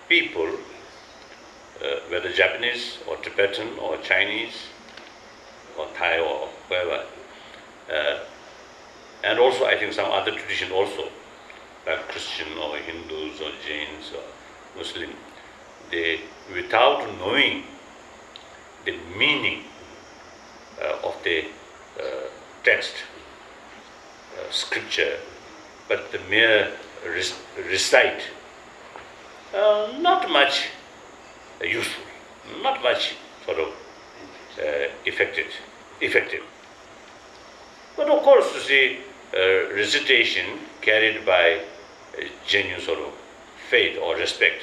people, whether Japanese or Tibetan or Chinese or Thai or whoever, and also I think some other tradition also, like Christian or Hindus or Jains or Muslim, they, without knowing the meaning of the text, scripture, but the mere recite, not much useful, not much sort of effective. But of course, you see, recitation carried by genuine sort of faith or respect.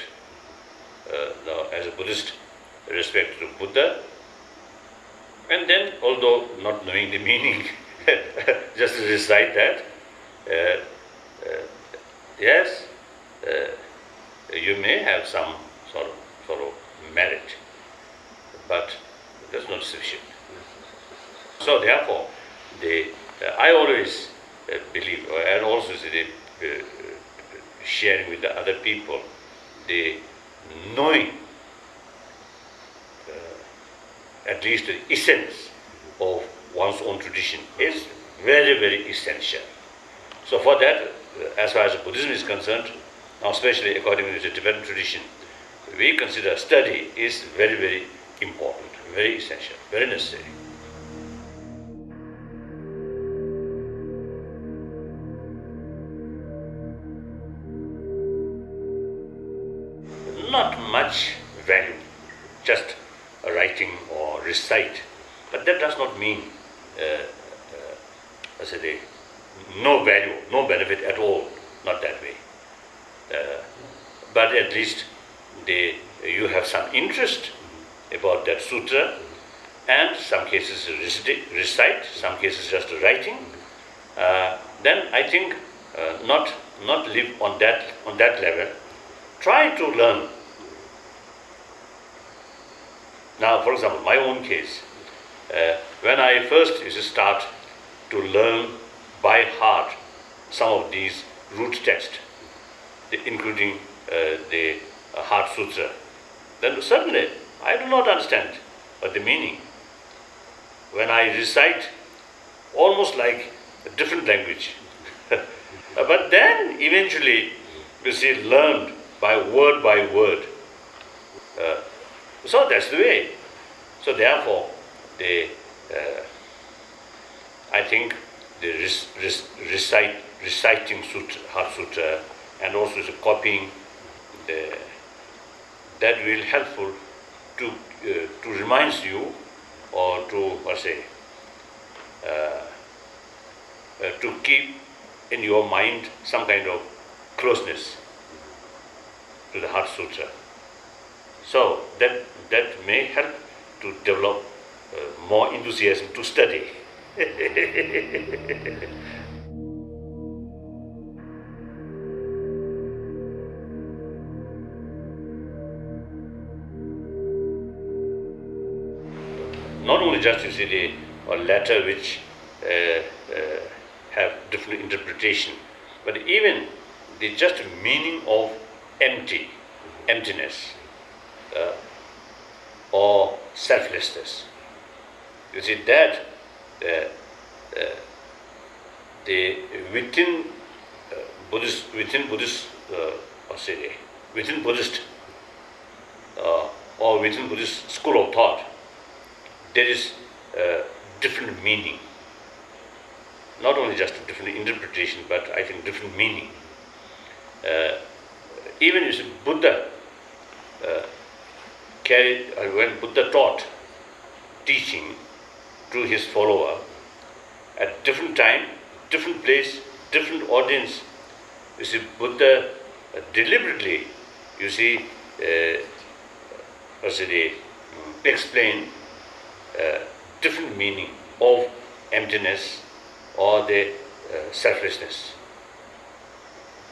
Now, as a Buddhist, respect to Buddha, and then, although not knowing the meaning, just recite that. Yes, you may have some sort of merit, but that's not sufficient. So therefore, I always believe, and also sharing with the other people, the knowing at least the essence of one's own tradition is very, very essential. So for that, as far as Buddhism is concerned, now especially according to the Tibetan tradition, we consider study is very, very important, very essential, very necessary. Not much value, just writing or recite, but that does not mean no value, no benefit at all, not that way. But at least you have some interest about that sutra, and some cases recite, some cases just writing. Then I think not live on that level. Try to learn. Now, for example, my own case, when I first used to start to learn by heart some of these root texts, including the Heart Sutra, then certainly I do not understand the meaning. When I recite, almost like a different language. But then eventually, you see, learned by word. So that's the way. So therefore, I think the reciting sutra, Heart Sutra, and also the copying, that will helpful to remind you, or to to keep in your mind some kind of closeness to the Heart Sutra. So that may help to develop more enthusiasm to study. Not only just, you see, the letter which have different interpretation, but even the just meaning of emptiness, or selflessness. You see that within Buddhist or within Buddhist school of thought, there is different meaning. Not only just different interpretation, but I think different meaning. Even as Buddha when Buddha taught teaching to his follower, at different time, different place, different audience, you see, Buddha deliberately, you see, explain different meaning of emptiness or the selflessness.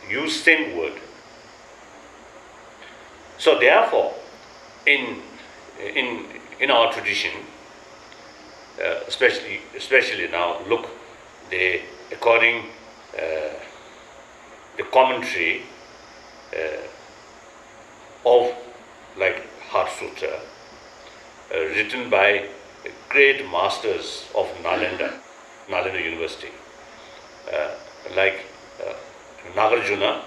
Use same word. So therefore, in our tradition, especially now, look, according the commentary of like Heart Sutra, written by great masters of Nalanda University, like Nagarjuna,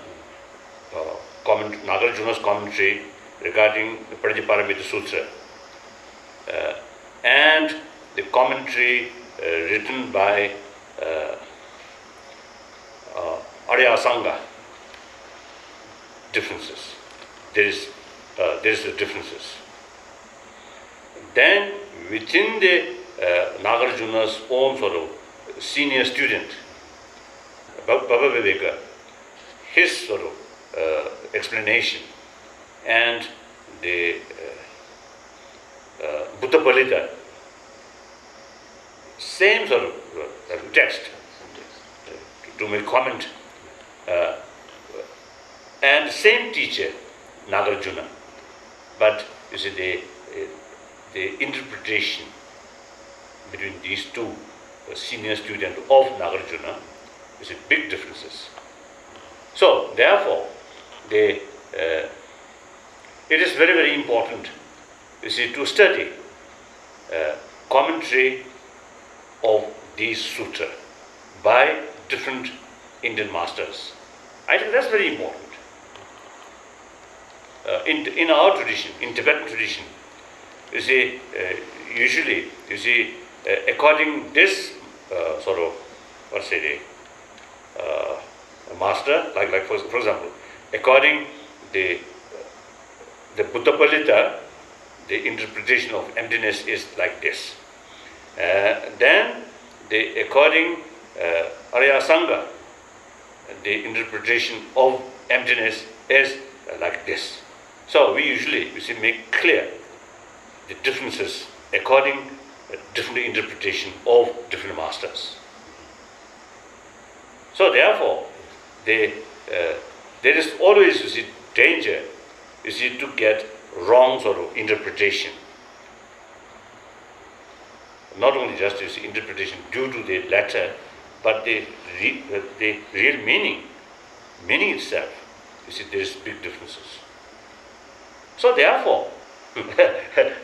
Nagarjuna's commentary regarding the Prajnaparamita Sutra, and the commentary written by Arya Sangha. Differences. There is the differences. Then within the Nagarjuna's own sort of senior student, Baba Viveka, his sort of explanation, and the Buddha Palita, same sort of text to make comment, and same teacher, Nagarjuna, but you see the interpretation between these two senior students of Nagarjuna is big differences. So therefore, it is very, very important, you see, to study commentary of these sutra by different Indian masters. I think that's very important. In our tradition, in Tibetan tradition, you see, usually, you see, according this sort of, what's it, master, like for example, according the Buddha Palita, the interpretation of emptiness is like this. Then, according Arya Sangha, the interpretation of emptiness is like this. So we usually, you see, make clear the differences according different interpretation of different masters. So therefore, there is always, you see, danger, you see, to get wrong sort of interpretation. Not only just, you see, interpretation due to the letter, but the real meaning itself, you see, there is big differences. So therefore,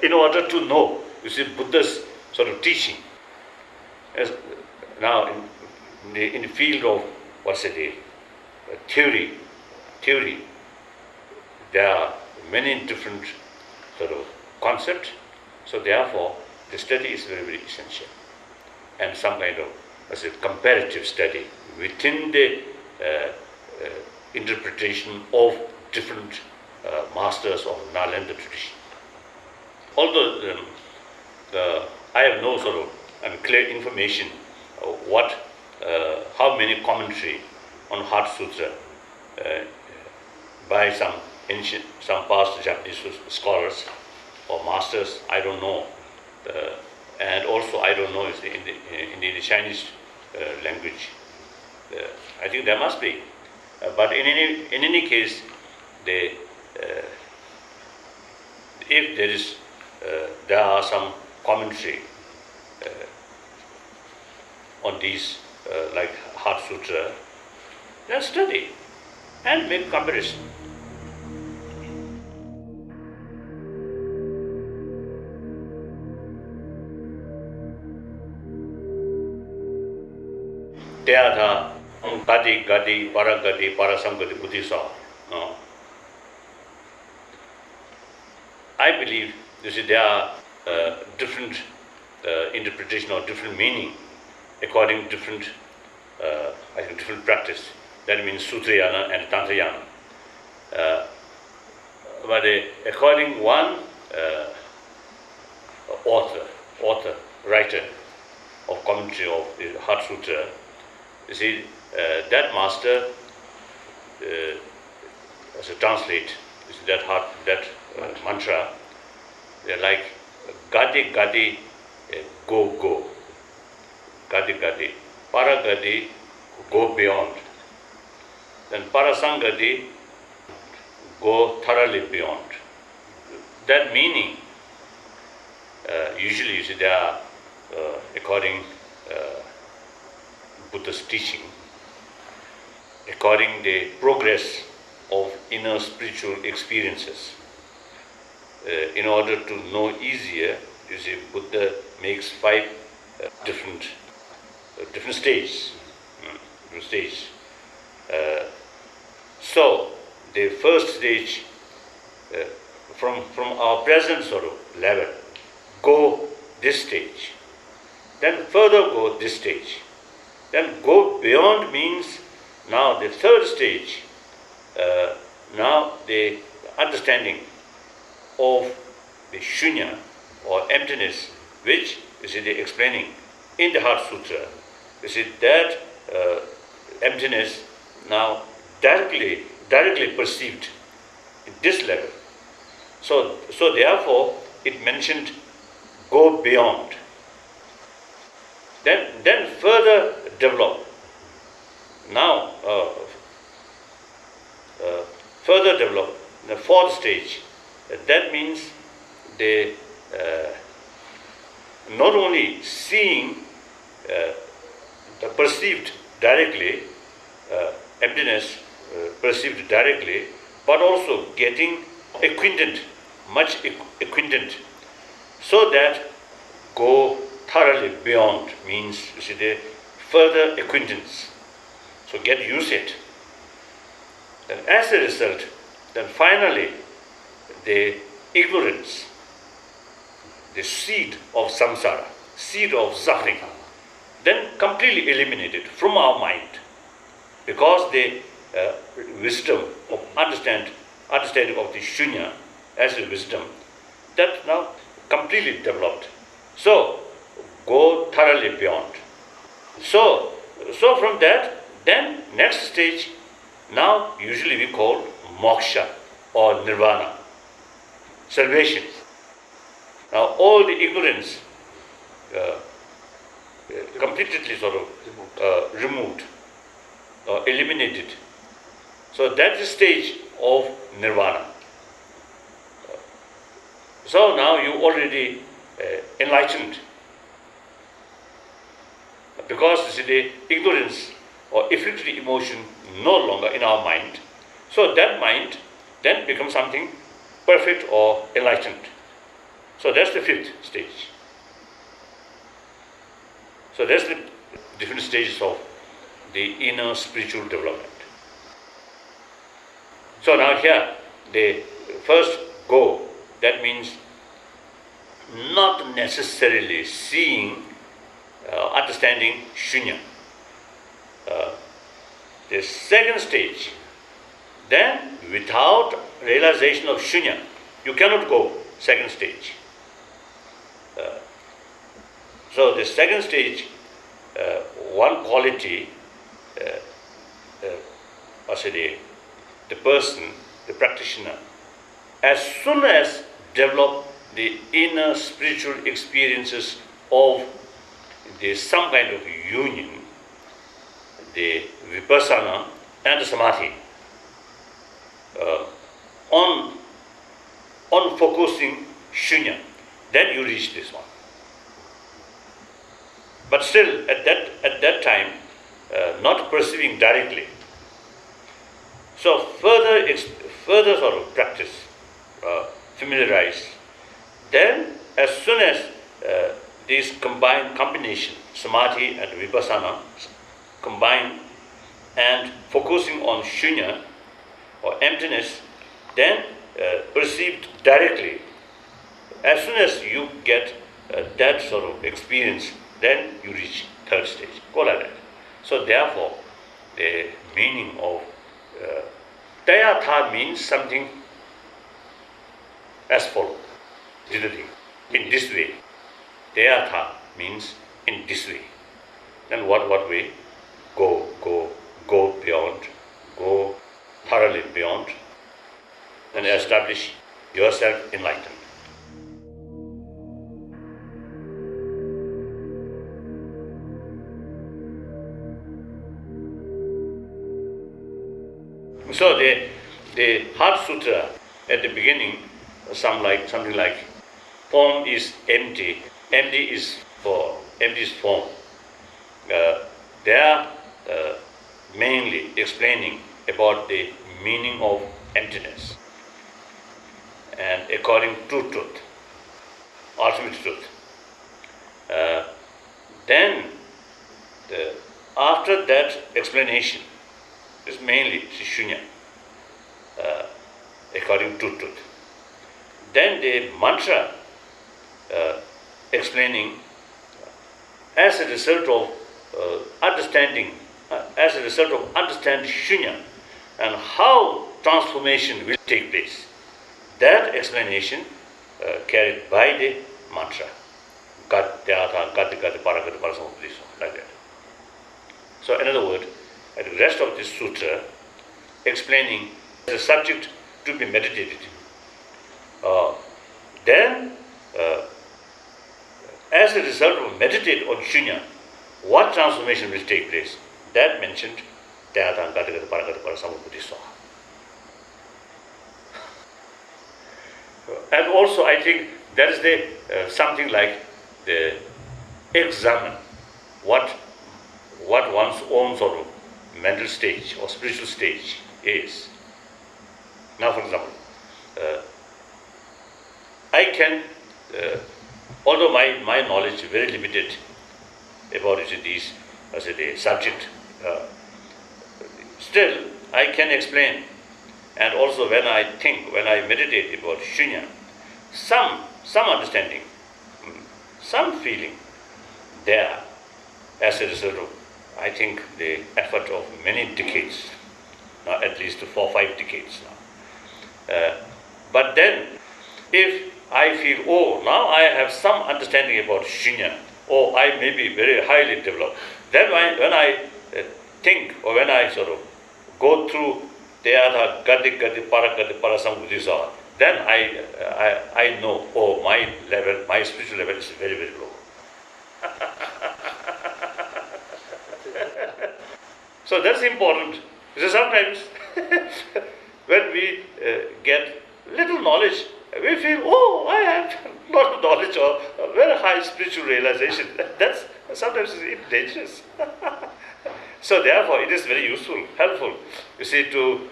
in order to know, you see, Buddha's sort of teaching, as now in the field of, what's it, theory, there are many different sort of concepts. So therefore, the study is very, very essential, and some kind of, as a comparative study within the interpretation of different masters of Nalanda tradition. Although I have no sort of clear information how many commentary on Heart Sutra by some past Japanese scholars or masters, I don't know, and also I don't know in the Chinese language. I think there must be, but in any case, if there are some commentary on these like Heart Sutra, then study and make comparison. Teatha, Gadi, Paragadi, Parasamgadi, Buddhisa. I believe, you see, there are different interpretation or different meaning according to different practice. That means Sutrayana and Tantrayana. But according one writer of commentary of the Heart Sutra, you see, that master, as a translate, you see, that mantra, they're like Gadi Gadi, go. Gadi Gadi. Paragadi, go beyond. Then Parasangadi, go thoroughly beyond. That meaning, usually, you see, they are according Buddha's teaching, according the progress of inner spiritual experiences. in order to know easier, you see, Buddha makes five different stages. Different stages. So the first stage, from our present sort of level, go this stage, then further go this stage, then go beyond means now the third stage, now the understanding of the shunya or emptiness, which you see the explaining in the Heart Sutra. You see that emptiness now directly perceived in this level. So therefore it mentioned go beyond. Then further develop. Now further develop the fourth stage. That means they not only seeing the perceived directly, emptiness perceived directly, but also getting acquainted, much acquainted, so that go thoroughly beyond means, you see, the further acquaintance. So get used it. Then as a result, then finally the ignorance, the seed of samsara, seed of suffering, then completely eliminated from our mind, because the wisdom of understanding of the shunya as a wisdom, that now completely developed. So go thoroughly beyond. So from that, then next stage, now usually we call moksha or nirvana, salvation. Now all the ignorance completely sort of removed or eliminated. So that's the stage of nirvana. So now you already enlightened, because you see, the ignorance or afflicted emotion no longer in our mind. So that mind then becomes something perfect or enlightened. So that's the fifth stage. So that's the different stages of the inner spiritual development. So now here, the first go, that means not necessarily seeing, understanding shunya. The second stage, then without realization of shunya, you cannot go second stage. So the second stage, one quality, the person, the practitioner, as soon as develop the inner spiritual experiences of some kind of union, the vipassana and the samadhi, on focusing shunya, then you reach this one. But still, at that time, not perceiving directly. So further sort of practice, familiarize. Then, as soon as these combination, samadhi and vipassana, combine and focusing on shunya or emptiness, then perceived directly. As soon as you get that sort of experience, then you reach third stage. Go like that. So therefore, the meaning of Tayatha means something as follows. In this way. Tayatha means in this way. Then what way? Go beyond, go thoroughly beyond, and establish yourself enlightened. So the Heart Sutra at the beginning, something like form is empty, empty is form. They are mainly explaining about the meaning of emptiness. and according to truth, ultimate truth. Then, after that explanation, is mainly shunya, according to truth. Then the mantra explaining as a result of understanding shunya and how transformation will take place. That explanation carried by the mantra. Like that. So, in other words, the rest of this sutra explaining the subject to be meditated. Then, as a result of meditate on shunya, what transformation will take place? That mentioned. And also, I think that is the something like the examine what one's own sort of mental stage or spiritual stage is. Now, for example, I can, although my knowledge is very limited about these as a subject, still I can explain. And also when I meditate about shunya, some understanding, some feeling there as a result of, I think, the effort of many decades, now at least 4 or 5 decades now. But then, if I feel, oh, now I have some understanding about shunya, or I may be very highly developed, then when I think, or when I sort of go through the other gati para sambuddhisa, then I know, oh, my spiritual level is very, very low. So that's important. Because sometimes when we get little knowledge, we feel, oh, I have a lot of knowledge or a very high spiritual realization. That's sometimes it's dangerous. So therefore, it is very useful, helpful, you see, to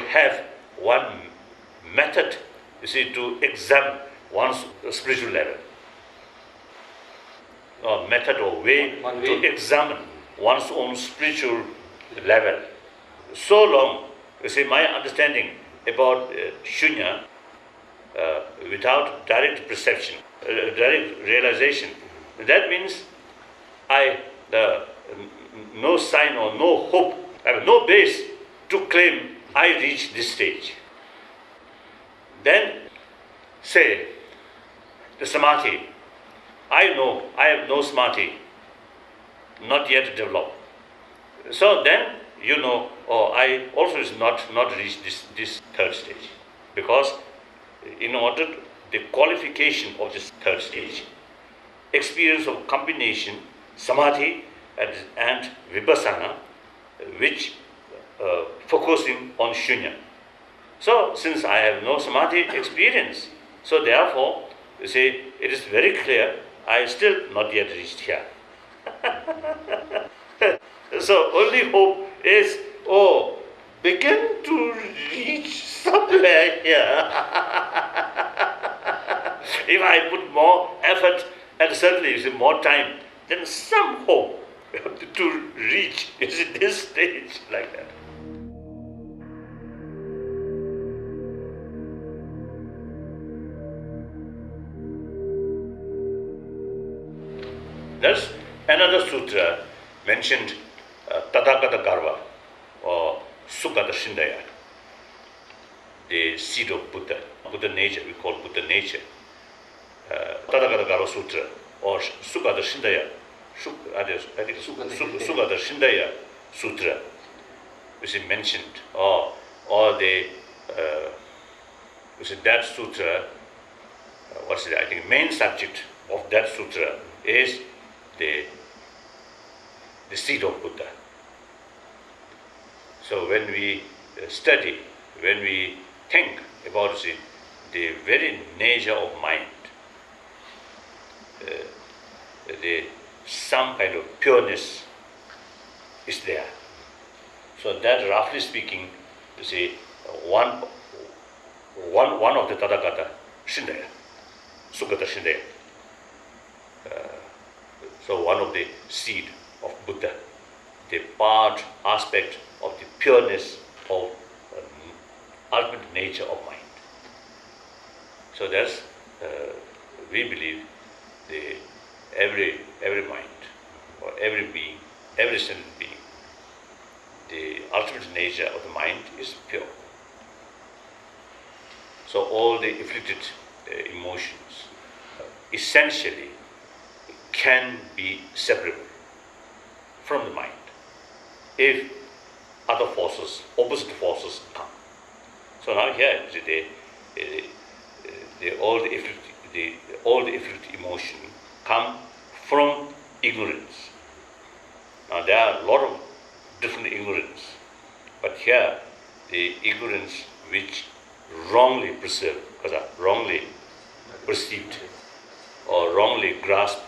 have one method, you see, to examine one's spiritual level. Or method or way to examine one's own spiritual level. So long, you see, my understanding about shunya, without direct perception, direct realization, that means no sign or no hope, I have no base to claim I reach this stage. Then, say, the samadhi, I know I have no samadhi, not yet developed. So then, you know, I also is not reached this third stage. Because in order to, the qualification of this third stage, experience of combination, samadhi and vipassana, which focusing on shunya. So, since I have no samadhi experience, so therefore, you see, it is very clear, I still not yet reached here. So, only hope is, begin to reach somewhere here. If I put more effort and certainly you see, more time, then some hope to reach this stage like that. There's another sutra mentioned, Tathagata Garva, or Sukata Shindaya, the seed of Buddha, Buddha nature, we call Buddha nature. Tathagata Garva Sutra, or Sukata Shindaya, Sukata Shindaya Sutra, which is mentioned, or the, which is that sutra, what's it, I think main subject of that sutra is the seed of Buddha. So when we study, when we think about the very nature of mind, some kind of pureness is there. So that, roughly speaking, you see, one of the Tathagata, Shindaya, Sugata Shindaya. So one of the seed of Buddha, the part, aspect of the pureness of ultimate nature of mind. So that's, we believe, every mind, or every being, every sentient being, the ultimate nature of the mind is pure. So all the afflicted emotions essentially can be separable from the mind if other forces, opposite forces come. So now here, all the afflicted emotion come from ignorance. Now there are a lot of different ignorance, but here the ignorance which wrongly perceived, wrongly perceived, or wrongly grasped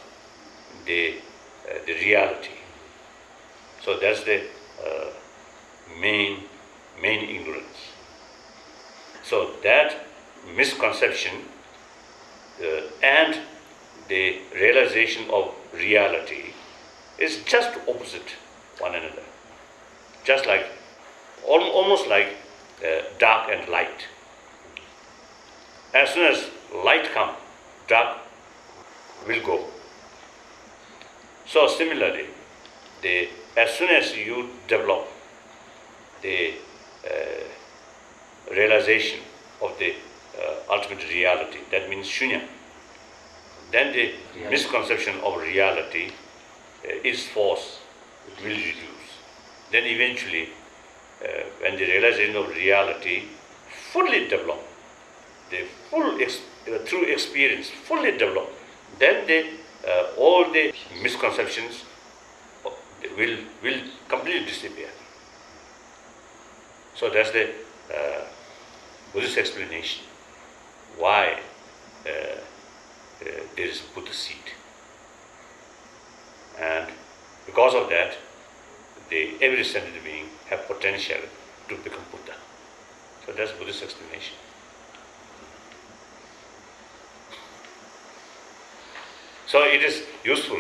the reality. So that's the main ignorance. So that misconception and the realization of reality is just opposite one another. Just like, almost like dark and light. As soon as light comes, dark will go. So similarly, as soon as you develop the realization of the ultimate reality, that means shunya, then the misconception of reality, its force will reduce. Then eventually, when the realization of reality fully developed, the through experience fully developed, then all the misconceptions will completely disappear. So that's the Buddhist explanation why there is Buddha seed. And because of that, every sentient being have potential to become Buddha. So that's Buddhist explanation. So it is useful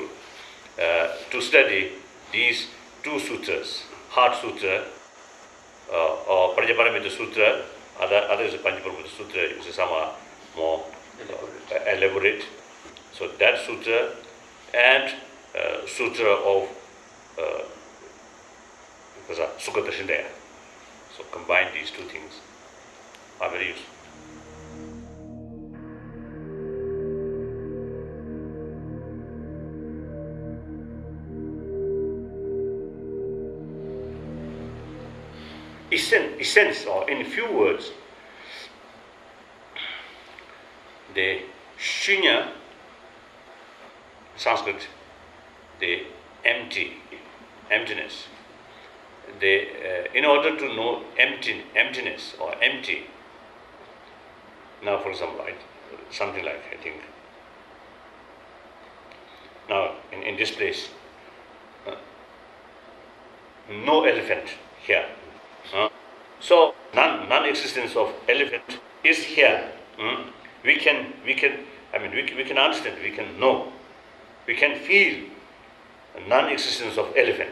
to study these two sutras, Heart Sutra or Prajnaparamita Sutra. Other is Panchaparamita Sutra, is somewhat more elaborate. So that sutra and sutra of Sugata Shindaya. So combine these two things are very useful. Essence, or in few words, the shunya, Sanskrit, the emptiness. In order to know emptiness or empty, now for example, something like, I think, now in this place, no elephant here. So non-existence of elephant is here. We can understand, we can know, we can feel non-existence of elephant.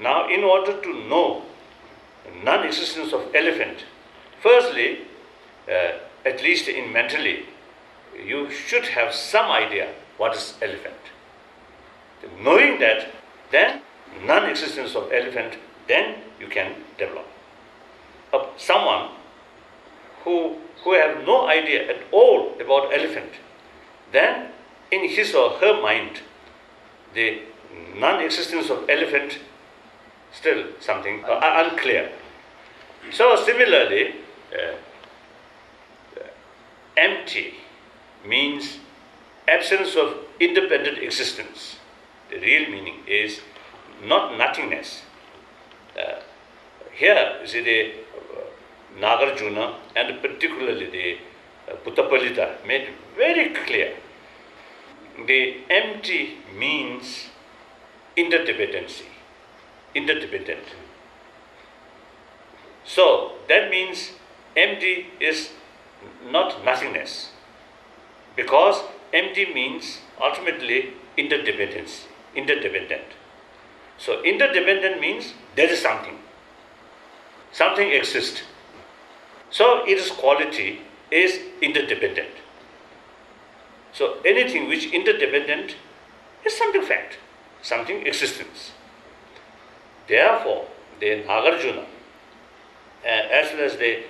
Now, in order to know non-existence of elephant, firstly, at least in mentally, you should have some idea what is elephant. Knowing that, then non-existence of elephant, then you can develop. Someone who have no idea at all about elephant, then in his or her mind, the non-existence of elephant still something unclear. So similarly, empty means absence of independent existence. The real meaning is not nothingness. Here, you see, the Nagarjuna and particularly the Buddhapalita made very clear. The empty means interdependency, interdependent. So that means empty is not nothingness. Because empty means ultimately interdependence, interdependent. So interdependent means there is something. Something exists. So its quality is interdependent. So anything which interdependent is something fact, something existence. Therefore, the Nagarjuna, as well as the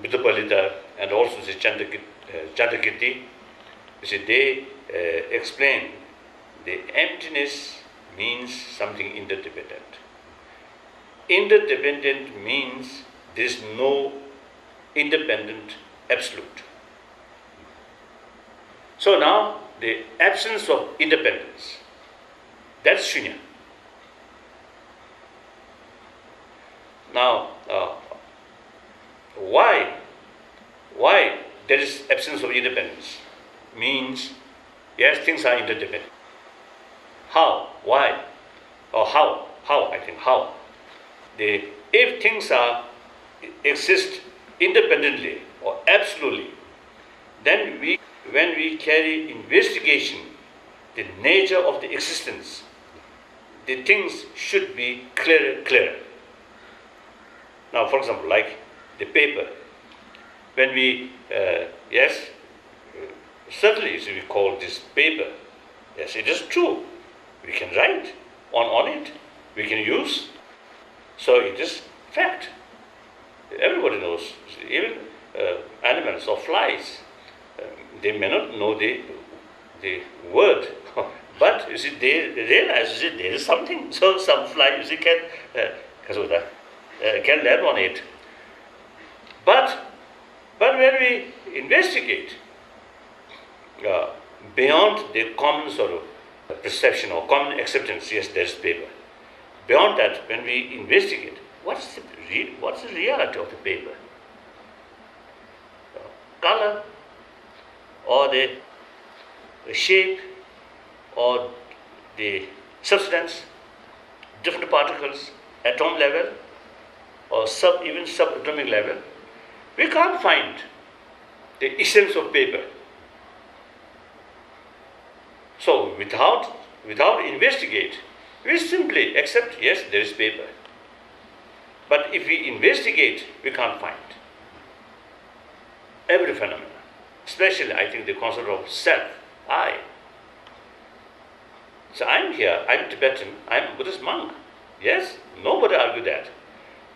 Buddhapalita and also the Chandrakirti, you see, they explain the emptiness means something interdependent. Interdependent means there is no independent absolute. So now the absence of independence, that's shunya. Now, why there is absence of independence? Means, yes, things are interdependent. How? Why? Or how? How? I think how. If things exist independently or absolutely, then when we carry investigation, the nature of the existence, the things should be clearer. Now, for example, like the paper, when we, certainly we call this paper, yes, it is true. We can write on it, we can use, so it is fact. Everybody knows, even animals or flies, they may not know the word, but you see, they realize there is something. So some fly, you see, can land on it. But when we investigate beyond the common sort of perception or common acceptance, yes, there is paper. Beyond that, when we investigate, what's the reality of the paper? Color, or the shape, or the substance, different particles, atom level, or even subatomic level, we can't find the essence of paper. So without investigate, we simply accept, yes, there is paper. But if we investigate, we can't find every phenomenon. Especially, I think, the concept of self, I. So I'm here, I'm Tibetan, I'm a Buddhist monk. Yes, nobody argue that.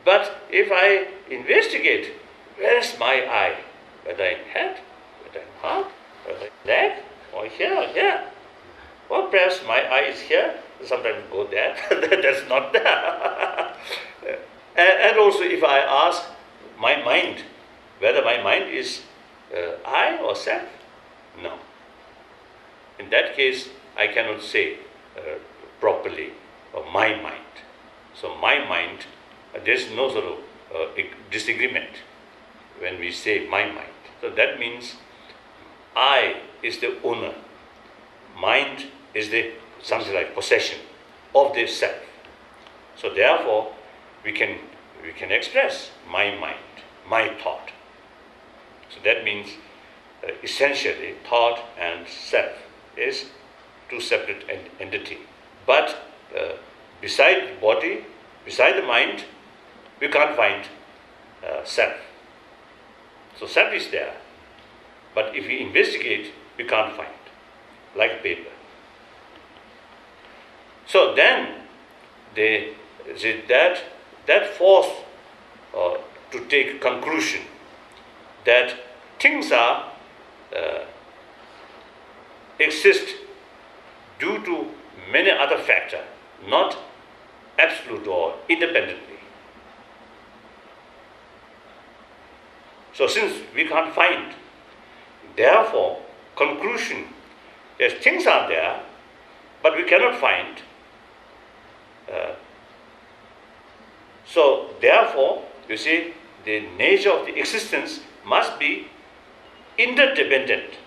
But if I investigate, where is my I? Whether in head, whether in heart, whether in leg, or here. Well, perhaps my I is here, sometimes go there, that's not there. And also if I ask my mind, whether my mind is I or self, no. In that case, I cannot say properly my mind. So my mind, there is no sort of disagreement when we say my mind. So that means I is the owner, mind is the something like possession of the self. So therefore, we can express my mind, my thought. So that means essentially thought and self is two separate entity. But beside the body, beside the mind, we can't find self. So self is there, but if we investigate, we can't find, like paper. So then that force to take conclusion that things exist due to many other factors, not absolute or independently. So since we can't find, therefore, conclusion, yes, things are there, but we cannot find. So therefore, you see, the nature of the existence must be interdependent,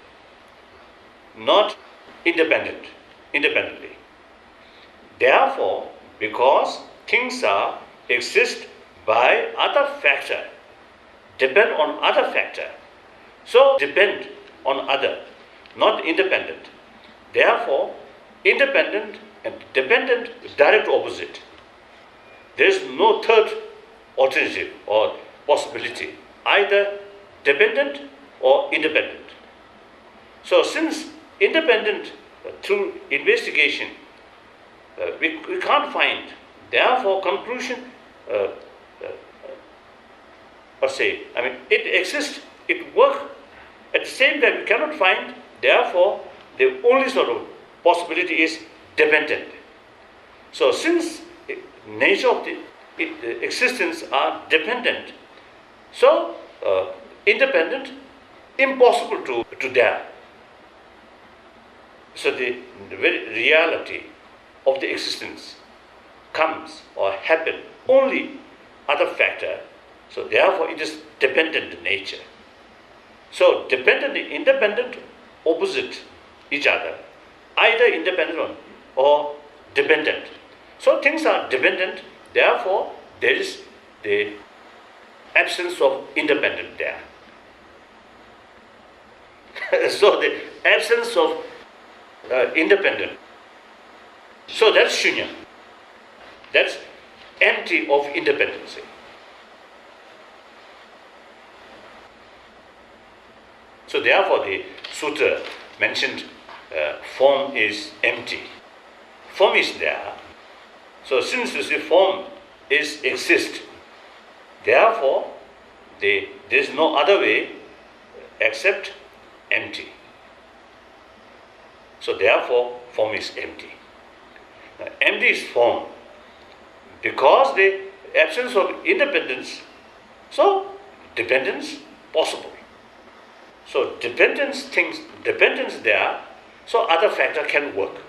not independently. Therefore, because things exist by other factor, depend on other factor. So depend on other, not independent. Therefore, independent and dependent is direct opposite. There is no third alternative or possibility, either dependent or independent. So since independent through investigation, we can't find, therefore conclusion, it exists, it works, at the same time we cannot find, therefore the only sort of possibility is dependent. So since nature of the existence are dependent, so independent, impossible to dare. So the very reality of the existence comes or happen only other factor. So therefore it is dependent nature. So dependent and independent opposite each other, either independent or dependent. So things are dependent, therefore there is the absence of independent there. So the absence of independent. So that's shunya. That's empty of independency. So therefore the sutra mentioned form is empty. Form is there. So since the form exists, therefore there is no other way except empty. So therefore form is empty. Now, empty is form. Because the absence of independence, so dependence possible. So dependence there, so other factor can work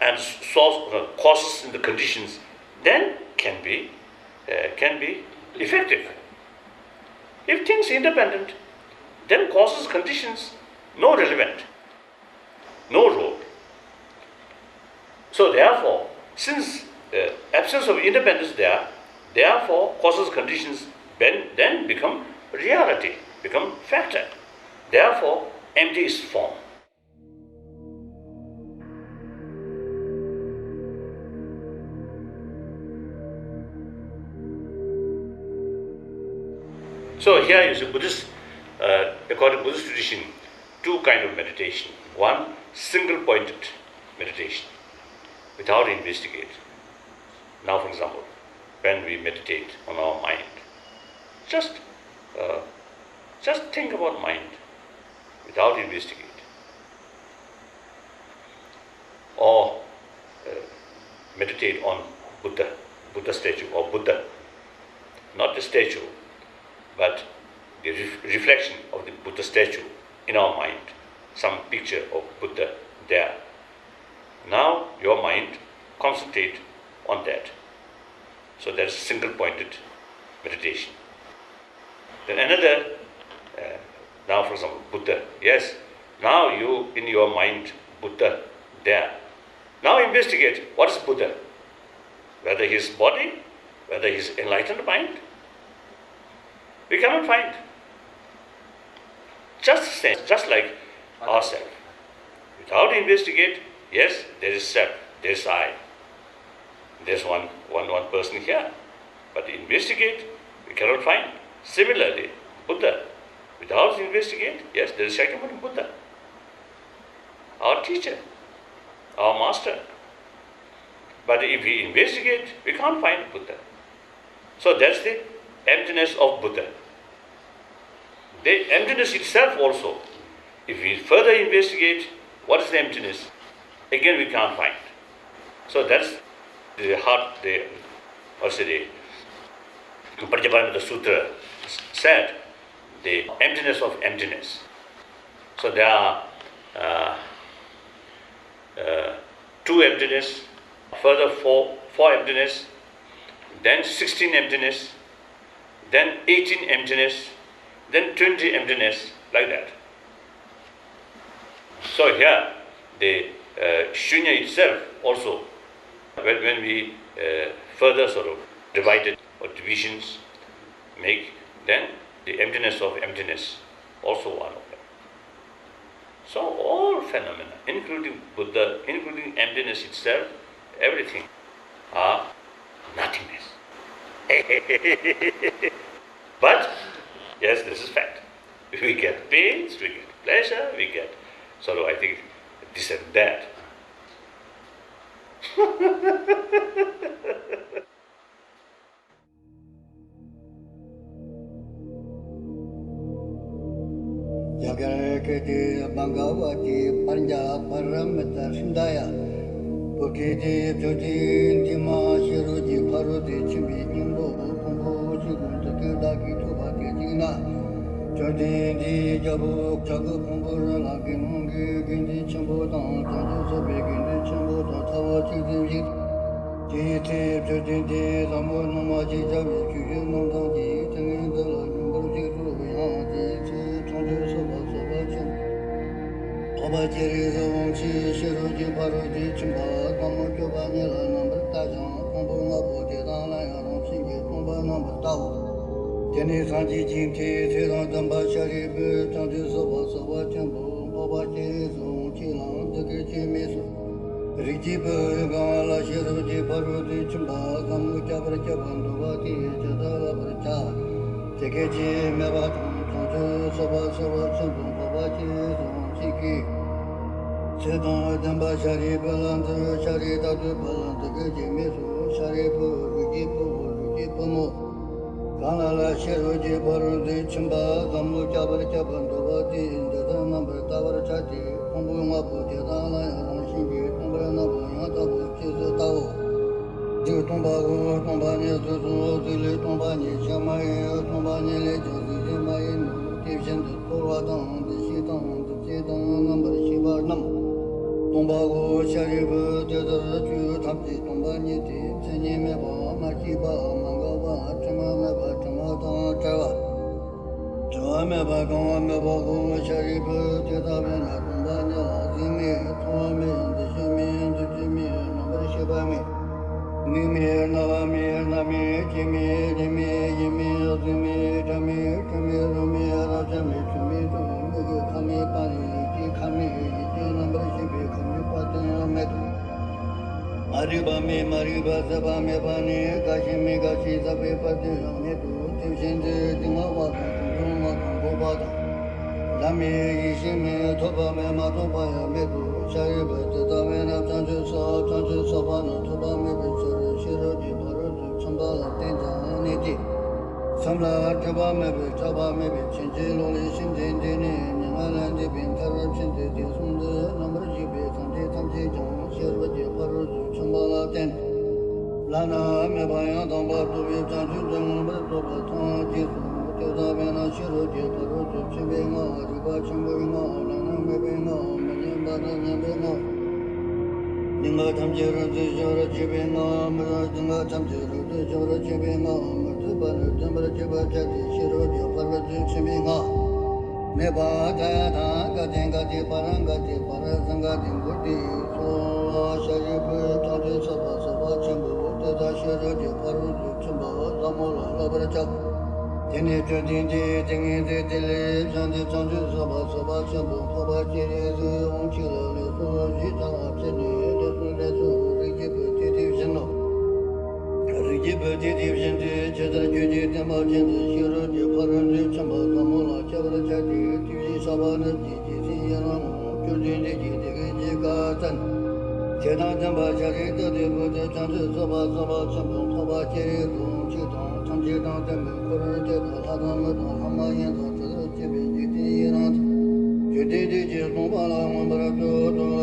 and solve causes in the conditions, then can be effective. If things independent, then causes conditions no relevant, no role. So therefore, since absence of independence there, therefore causes conditions then become reality, become factor. Therefore, empty is form. So here is a Buddhist, according to Buddhist tradition, two kinds of meditation. One, single-pointed meditation, without investigate. Now, for example, when we meditate on our mind, just think about mind without investigate. Or meditate on Buddha statue or Buddha. Not the statue, but the reflection of the Buddha statue in our mind. Some picture of Buddha there. Now your mind concentrate on that. So that's single-pointed meditation. Then another, now for example, Buddha. Yes, now you in your mind, Buddha there. Now investigate what is Buddha. Whether his body, whether his enlightened mind. We cannot find. Just like ourselves. Without investigate, yes, there is self, there is I. There's one person here. But investigate, we cannot find. Similarly, Buddha. Without investigate, yes, there is Shakyamuni Buddha. Our teacher, our master. But if we investigate, we can't find Buddha. So that's the emptiness of Buddha. The emptiness itself also, if we further investigate, what is the emptiness? Again we can't find. So that's the heart, the Prajnaparamita Sutra said, the emptiness of emptiness. So there are two emptiness, further four emptiness, then 16 emptiness, then 18 emptiness, then 20 emptiness, like that. So here, the shunya itself also, when we further sort of divide it or divisions, make then the emptiness of emptiness, also one of them. So all phenomena, including Buddha, including emptiness itself, everything are nothingness. But yes, this is fact. We get pains, we get pleasure, we get sorrow, I think this and that. Jagareke Bhagavati Panja Paramita Sindaya Pukiti Jodi Dima Shiruji Parudi Chimbi Nimbo Kumbo Chigunta Daki Tubaki Dina Jodi Di Jabu Jagu Kumbura Laki Mungi Gindi Chambo Dan Janju Sobe Gindi Chambo Dan Tawa Chidi Jiti Jodi Di Ramu Namaji Javi Kuyu Nandang Ji Tengi Dala Number Jiru Yang Ji Abajiri Zavamchi Shiruji Parudi Chimba Kamu Kyobani La Number Tajan Kumbu Nabu Jidana Yaram Singi Kumba Number Tau Teni Sanji Jinti Tiran Damba Sharibu Tanti Soba Soba Chambu Abajiri Zavamchi Lan Dagi Chimisu Rijibu Gala Shiruji Parudi Chimba Kamu Kyabra Kyabandu Vati Jadala Bracha Tekeji Mebatam Tanti Soba Soba Chambu Abajiri Zavamchi Sedon Damba Shari Balandu Shari Dadu Balandu Gajimisu Shari Rujipu Mo Kanala Shiruji Barudi Chimba Damu Jabar Jabandu Vati Jada Number Tower Chati Kumbu Mapu Jadana Yaran Shingi Kumbra Nabu Yatabu Chizu Tao Jiu Tumbago Tumbani Tutu Zili Tumbani Shamai Tumbani Lejazi Jimai Tivshin Turwadam Dishitam Dishitam Number Shibar Nam Tombago Sharibu Dedar Ju Tamti Tombani Ti Meba Makiba Mangaba Chama Meba Chamata Chava Chava Meba Gama Meba Goma Sharibu Dedabena Tombani Lazimi Tuami Dishimi Dujimi Number Shibami Nimi Navami Nami Jimi Jimi Jimi Zimi Jami Jami Rumi Rajami Jimi Jumi Kami Pani Kami Number Shibi Kami Patan Medu Maribami Mariba Sabami Pani Kashimi Gashi Sabi Pati Medu Tivshindi Dimawa Kuma Kubada Lami Ishimi Tobame Matobaya Medu Shariba Tadamena Tanju Sa Tanju Sabana Tobame Bichuru Shiroji Parudu Chambala Tinja Niti Samla Tabame Tabame Bichinji Loli Shindi Dini Nalandi Bintara Chindi Sunda Number Jibi Tanti Tanti Jam Shirvaji Parudu Chambala Ten Lana Mebaya Damba Tubi Tanju Number Tobatan Jisu Tadamena Shiroji Parudu Chimbinga Riba Chimbinga Lana Mebinga Menimba Nembinga Ninga Tamjira Jora Chibinga Dinga Tamjira Jora Chibinga Murtubana Tambra Chiba Chati Shiroji Parudu Chimbinga Meba Dayata Gatingati Parangati Parasangati Buddhi So Sharibu Tanti Saba Saba Chimbu Tada Shiroji Parudu Chimba Zamula Labracha Tini Jodindi Tingi Dili Janti Tanti Saba Saba Chimbu Paba Chiri Unchila Lisu Jita Chini Lisu Rijibu Titi Shino Rijibu Titi Shinti Chita Juji Tima Chinti Shiroji Parudu Chimba Zamula Chabra Chati Tivi Sabana Jiji Yanam Jodindi Jiti Gatan Chena Jamba Chari Tati Buddha Tanti Saba Saba Chimbu Paba Chiri Unchita Tanti Tanti Kurante Kadama Hamayan Tata Chibi Jiti Yanat Jiti Jitumbala Mambara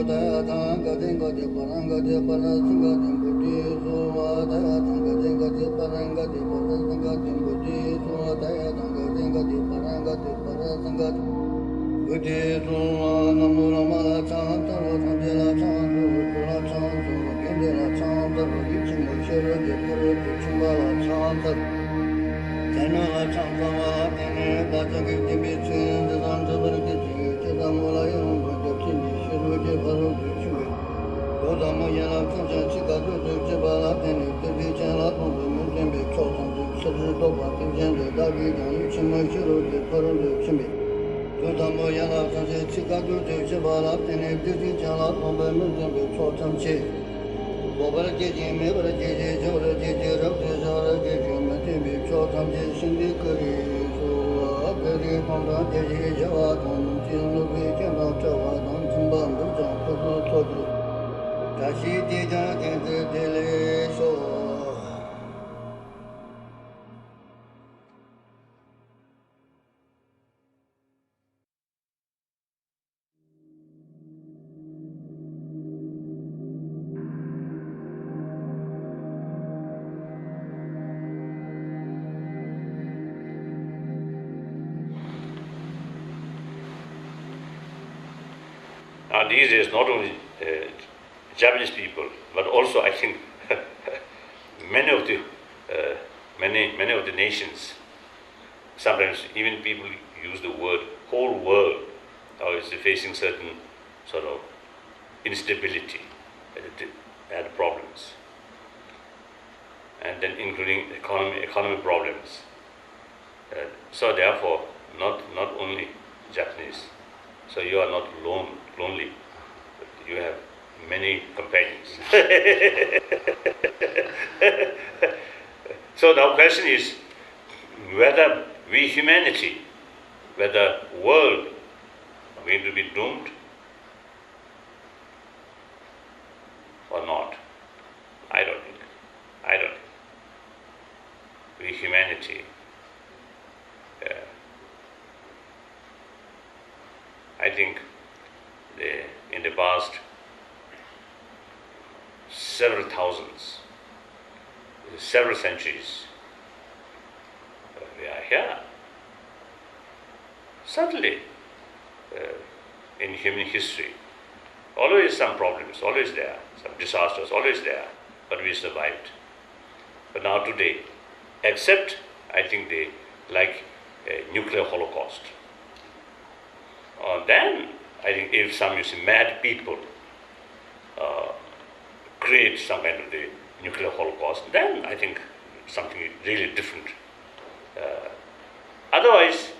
Dayata Gatingati Parangati Parasangati Buddhi Suva Dayata Gatingati Parangati Parasangati Buddhi Suva Dayata Gatingati Parangati Parasangati Buddhi Suva Namura Mala Chantara Tantila Chantu Kula Chantu Kindila Chantaru Yichima Shiraji Parudu Chimbala Chantaru Janala Chantava Tene Bajagi Tibichin Zantabariki Chidamula Yunga Kindi Shiruji Parudu Chimbi Kodama Yana Chancha Chikadu Chibala Tene Tibichin Latundu Mujimbi Chotandu Sadru Toba Tibichin Dagi Jan Now these days, not only Japanese people, but also I think many of the many of the nations. Sometimes even people use the word whole world is facing certain sort of instability and problems, and then including economic problems. So therefore, not only Japanese. So you are not lonely. You have many companions. So now question is whether we humanity, whether world are going to be doomed or not. I don't think. We humanity, I think in the past several thousands, several centuries, we are here. Certainly, in human history, always some problems, always there, some disasters, always there, but we survived. But now today, except I think they like a nuclear holocaust. Then I think if some mad people create some kind of the nuclear holocaust, then I think something really different. Otherwise,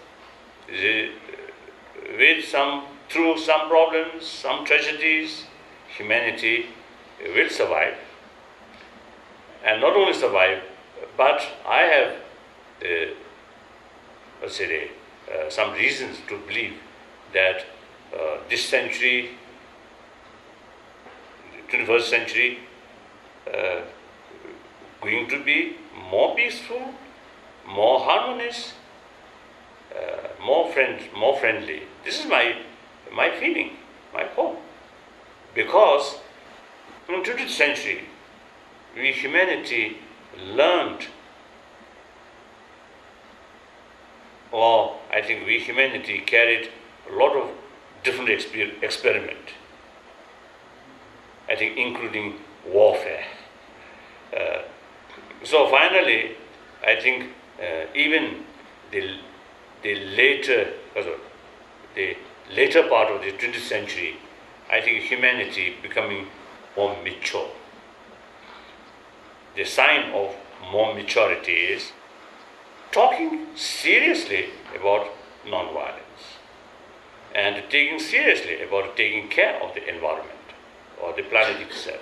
through some problems, some tragedies, humanity will survive. And not only survive, but I have, some reasons to believe that this century, 21st century, going to be more peaceful, more harmonious, more friendly. This is my feeling, my hope. Because in the 20th century, we humanity learned, or I think we humanity carried a lot of different experiment. I think including warfare. So finally, I think even the later part of the 20th century, I think humanity becoming more mature. The sign of more maturity is talking seriously about non-violence and taking seriously about taking care of the environment or the planet itself,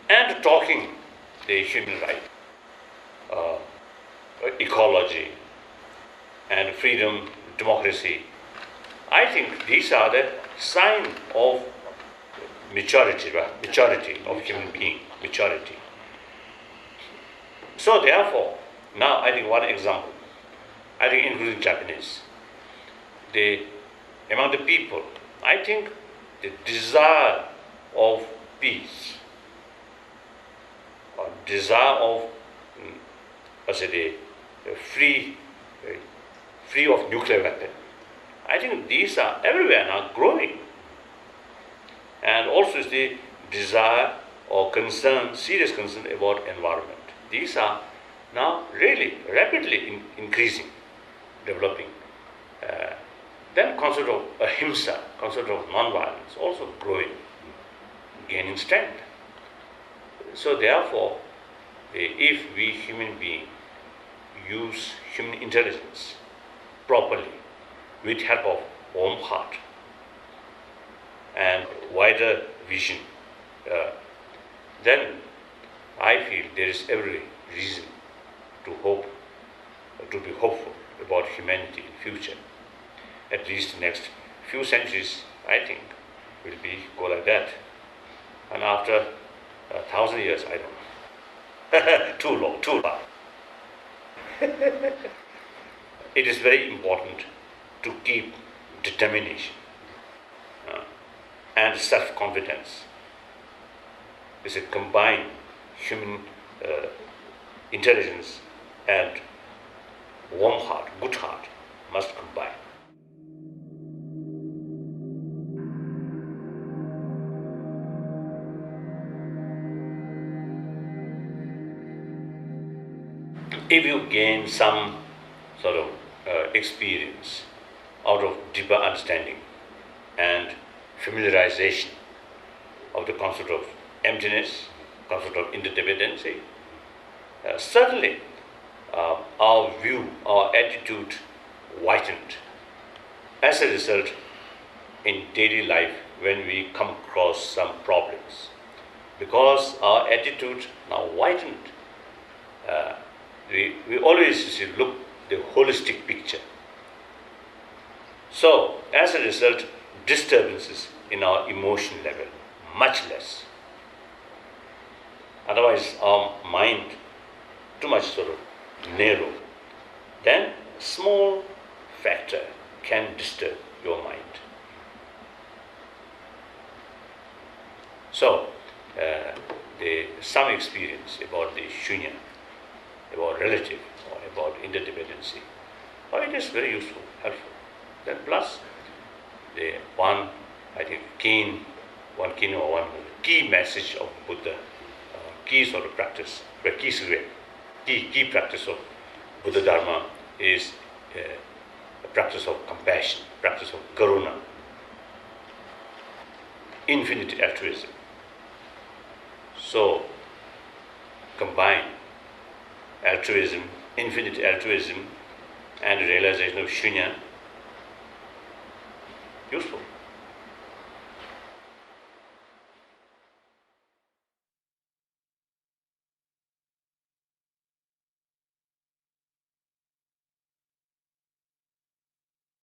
and talking the human right, ecology, and freedom, democracy. I think these are the sign of maturity of human being, maturity. So therefore, now I think one example, I think including Japanese, among the people, I think the desire of peace, or desire of, free of nuclear weapon, I think these are everywhere now growing. And also is the desire or concern, serious concern about environment. These are now really rapidly increasing, developing. Then concept of ahimsa, concept of non-violence, also growing, gaining strength. So therefore, if we human beings use human intelligence properly, with help of warm heart and wider vision, then I feel there is every reason to hope, to be hopeful about humanity in future. At least the next few centuries, I think, will go like that. And after 1,000 years, I don't know. Too long, too long. It is very important to keep determination and self-confidence. It's a combined human intelligence and warm heart, good heart must combine. If you gain some sort of experience out of deeper understanding and familiarization of the concept of emptiness, concept of interdependency, certainly our view, our attitude whitened. As a result, in daily life, when we come across some problems, because our attitude now whitened, we always look the holistic picture. So, as a result, disturbances in our emotion level, much less. Otherwise, our mind too much sort of narrow. Then, small factor can disturb your mind. So, some experience about the shunya, about relative or about interdependency, it is very useful, helpful. Then plus the one key message of Buddha, key sort of practice, key practice of Buddha Dharma is a practice of compassion, practice of karuna, infinite altruism. So combine altruism, infinite altruism, and realization of shunya, useful.